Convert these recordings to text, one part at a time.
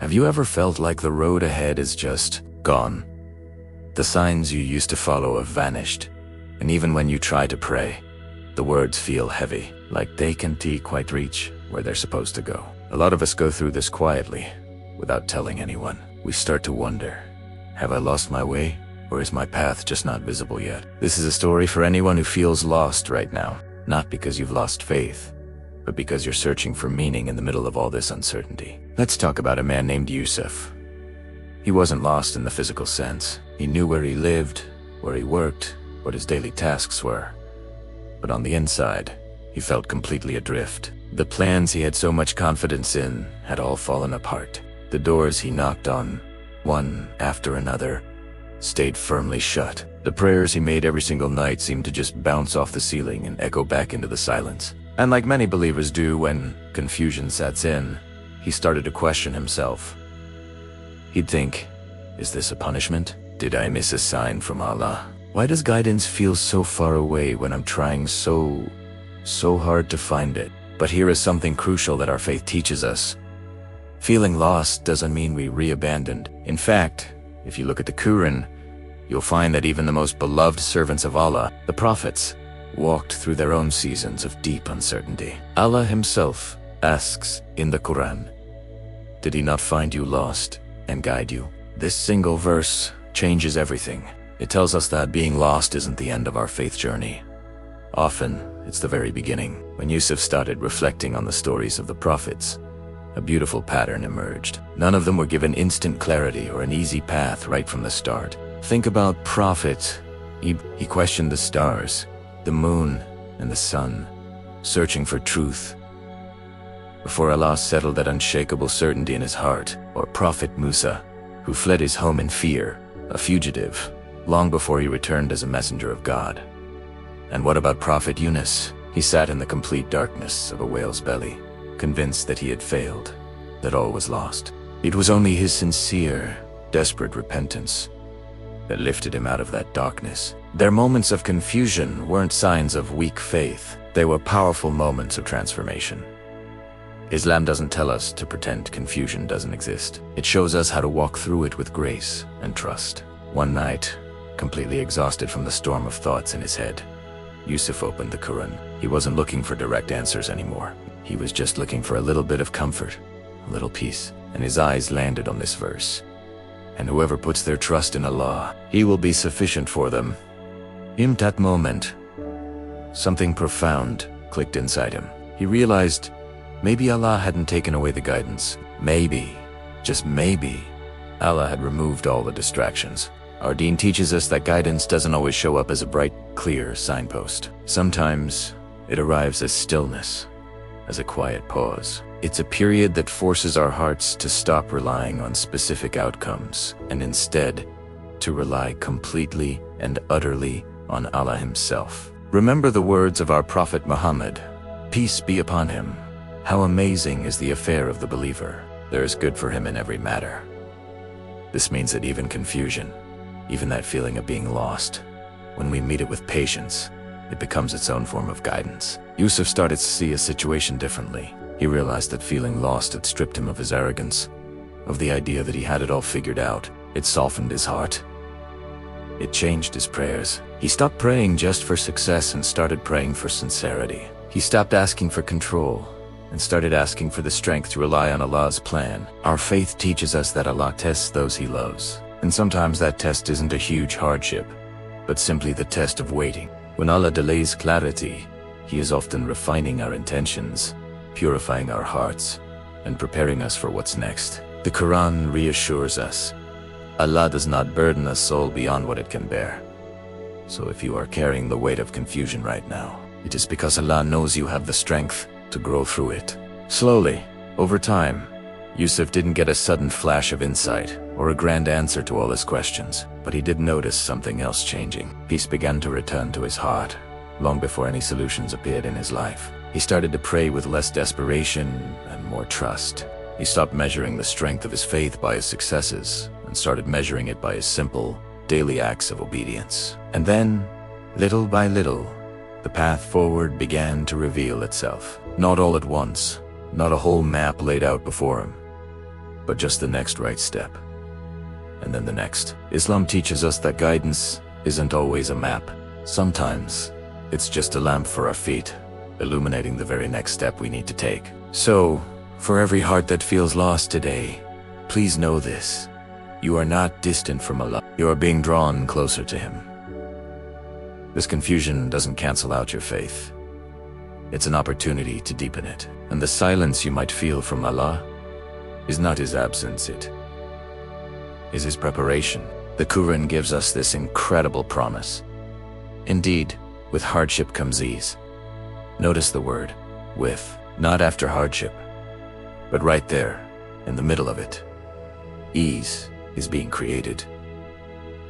Have you ever felt like the road ahead is just gone? The signs you used to follow have vanished, and even when you try to pray, the words feel heavy, like they can't quite reach where they're supposed to go. A lot of us go through this quietly, without telling anyone. We start to wonder, have I lost my way, or is my path just not visible yet? This is a story for anyone who feels lost right now, not because you've lost faith, but because you're searching for meaning in the middle of all this uncertainty. Let's talk about a man named Yusuf. He wasn't lost in the physical sense. He knew where he lived, where he worked, what his daily tasks were. But on the inside, he felt completely adrift. The plans he had so much confidence in had all fallen apart. The doors he knocked on, one after another, stayed firmly shut. The prayers he made every single night seemed to just bounce off the ceiling and echo back into the silence. And like many believers do when confusion sets in, he started to question himself. He'd think, is this a punishment? Did I miss a sign from Allah? Why does guidance feel so far away when I'm trying so hard to find it? But here is something crucial that our faith teaches us. Feeling lost doesn't mean we re-abandoned. In fact, if you look at the Qur'an, you'll find that even the most beloved servants of Allah, the prophets, walked through their own seasons of deep uncertainty. Allah himself asks in the Qur'an, did he not find you lost and guide you? This single verse changes everything. It tells us that being lost isn't the end of our faith journey. Often, it's the very beginning. When Yusuf started reflecting on the stories of the prophets, a beautiful pattern emerged. None of them were given instant clarity or an easy path right from the start. Think about Prophet. He questioned the stars, the moon, and the sun, searching for truth, before Allah settled that unshakable certainty in his heart. Or Prophet Musa, who fled his home in fear, a fugitive, long before he returned as a messenger of God. And what about Prophet Yunus? He sat in the complete darkness of a whale's belly, convinced that he had failed, that all was lost. It was only his sincere, desperate repentance that lifted him out of that darkness. Their moments of confusion weren't signs of weak faith. They were powerful moments of transformation. Islam doesn't tell us to pretend confusion doesn't exist. It shows us how to walk through it with grace and trust. One night, completely exhausted from the storm of thoughts in his head, Yusuf opened the Qur'an. He wasn't looking for direct answers anymore. He was just looking for a little bit of comfort, a little peace. And his eyes landed on this verse. And whoever puts their trust in Allah, He will be sufficient for them. In that moment, something profound clicked inside him. He realized maybe Allah hadn't taken away the guidance. Maybe, just maybe, Allah had removed all the distractions. Our deen teaches us that guidance doesn't always show up as a bright, clear signpost. Sometimes it arrives as stillness, as a quiet pause. It's a period that forces our hearts to stop relying on specific outcomes and instead to rely completely and utterly on Allah Himself. Remember the words of our Prophet Muhammad, peace be upon him. How amazing is the affair of the believer. There is good for him in every matter. This means that even confusion, even that feeling of being lost, when we meet it with patience, it becomes its own form of guidance. Yusuf started to see a situation differently. He realized that feeling lost had stripped him of his arrogance, of the idea that he had it all figured out. It softened his heart. It changed his prayers. He stopped praying just for success and started praying for sincerity. He stopped asking for control and started asking for the strength to rely on Allah's plan. Our faith teaches us that Allah tests those He loves. And sometimes that test isn't a huge hardship, but simply the test of waiting. When Allah delays clarity, He is often refining our intentions, purifying our hearts, and preparing us for what's next. The Quran reassures us, Allah does not burden a soul beyond what it can bear. So if you are carrying the weight of confusion right now, it is because Allah knows you have the strength to grow through it. Slowly, over time, Yusuf didn't get a sudden flash of insight or a grand answer to all his questions, but he did notice something else changing. Peace began to return to his heart, long before any solutions appeared in his life. He started to pray with less desperation and more trust. He stopped measuring the strength of his faith by his successes and started measuring it by his simple, daily acts of obedience. And then, little by little, the path forward began to reveal itself. Not all at once, not a whole map laid out before him, but just the next right step. And then the next. Islam teaches us that guidance isn't always a map. Sometimes it's just a lamp for our feet, illuminating the very next step we need to take. So, for every heart that feels lost today, please know this. You are not distant from Allah. You are being drawn closer to Him. This confusion doesn't cancel out your faith. It's an opportunity to deepen it. And the silence you might feel from Allah is not His absence, it is His preparation. The Qur'an gives us this incredible promise. Indeed, with hardship comes ease. Notice the word, with, not after hardship, but right there, in the middle of it. Ease is being created.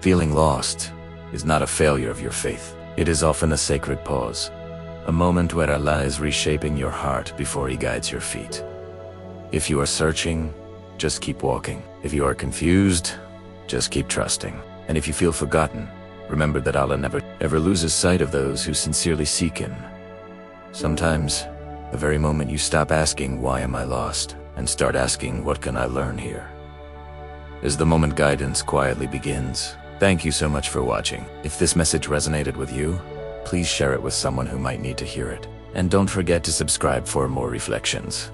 Feeling lost is not a failure of your faith. It is often a sacred pause, a moment where Allah is reshaping your heart before He guides your feet. If you are searching, just keep walking. If you are confused, just keep trusting. And if you feel forgotten, remember that Allah never ever loses sight of those who sincerely seek Him. Sometimes, the very moment you stop asking, "Why am I lost?" and start asking, "What can I learn here?" is the moment guidance quietly begins. Thank you so much for watching. If this message resonated with you, please share it with someone who might need to hear it. And don't forget to subscribe for more reflections.